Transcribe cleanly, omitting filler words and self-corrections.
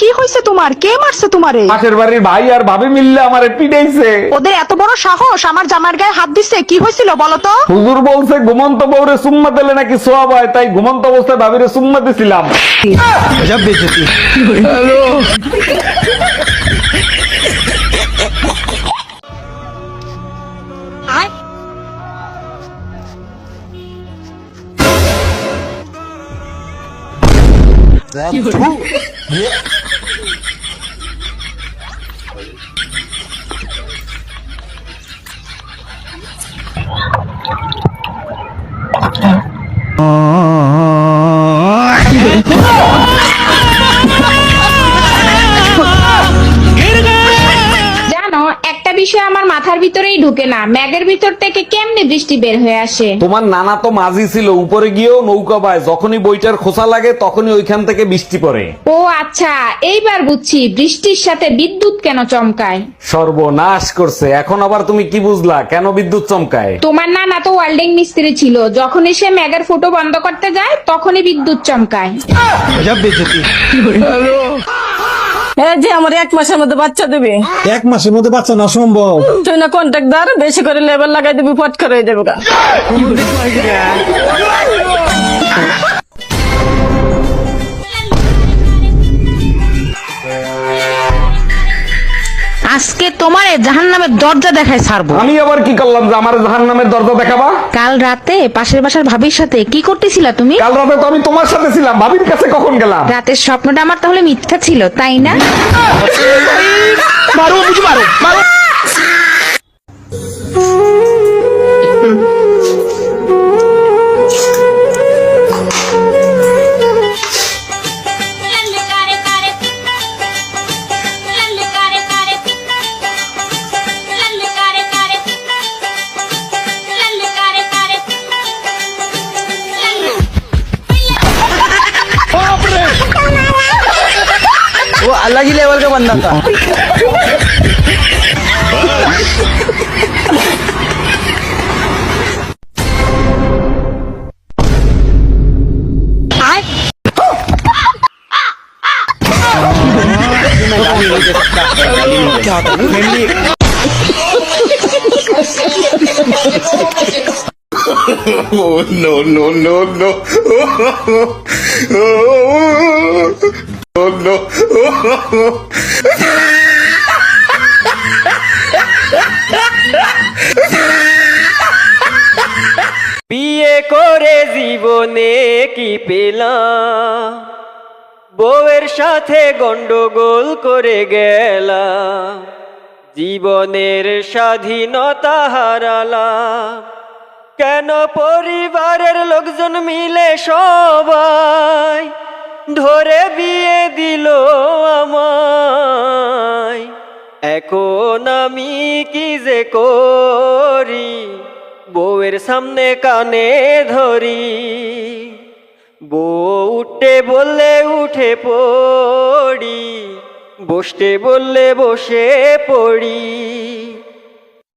কি হয়েছে তোমার? কে মারছে তোমারে? পাশের বাড়ির ভাই আর ভাবি মিললে আমারে পিটাইছে। ওদের এত বড় সাহস আমার জামার গায়ে হাত দিছে? কি হয়েছিল বলো তো? হুজুর বলছে ঘুমন্ত বউরে সুম্মা দিলে নাকি সোয়াব হয়, তাই ঘুমন্ত অবস্থায় ভাবিরে সুম্মা দিছিলাম। জানো, একটা বিষয় আমার মাথার ভিতরেই ঢুকে না, ম্যাগের ভিতর থেকে কেমনে বৃষ্টি বের হয়ে আসে? তোমার নানা তো মাঝি ছিল, উপরে গিয়েও নৌকা পায়, যখনই বইটার খোসা লাগে তখনই ওইখান থেকে বৃষ্টি পড়ে। ও আচ্ছা, এইবার বুঝছি বৃষ্টির সাথে বিদ্যুৎ কেন চমকায়। সর্বনাশ করছে, এখন আবার তুমি কি বুঝলা কেন বিদ্যুৎ চমকায়? তোমার নানা তো ওয়েল্ডিং মিস্ত্রি ছিল, যখনই সে ম্যাগের ফুটো বন্ধ করতে যায় তখনই বিদ্যুৎ চমকায়। এই যে আমার 1 মাসের মধ্যে বাচ্চা দেবে। 1 মাসের মধ্যে বাচ্চা না সম্ভব। তুই না কন্ট্রাক্টর, বেশি করে লেবার লাগাই দিবি, ফট করে দেবো গা। আজকে তোমারে জাহান্নামের দরজা দেখায় ছাড়বো। আমি আবার কি করলাম যে আমার জাহান্নামের দরজা দেখাবা? কাল রাতে পাশের বাসার ভাবির সাথে কি করতেছিলা তুমি? কাল রাতে তো আমি তোমার সাথে ছিলাম, ভাবির কাছে কখন গেলাম? রাতের স্বপ্নটা আমার তাহলে মিথ্যা ছিল, তাই না? মারো বুঝি মারো মারো। वो अलग ही लेवल का बंदा था। No, no, no, no. Oh, no. বিয়ে করে জীবনে কি পেলাম, বউয়ের সাথে গন্ডগোল করে গেলাম, জীবনের স্বাধীনতা হারালাম, কেন পরিবারের লোকজন মিলে সবাই ধরে বিয়ে দিল আমায়, এখন আমি কি যে করি, বউয়ের সামনে কানে ধরি, বউ উঠে বললে উঠে পড়ি, বসতে বললে বসে পড়ি।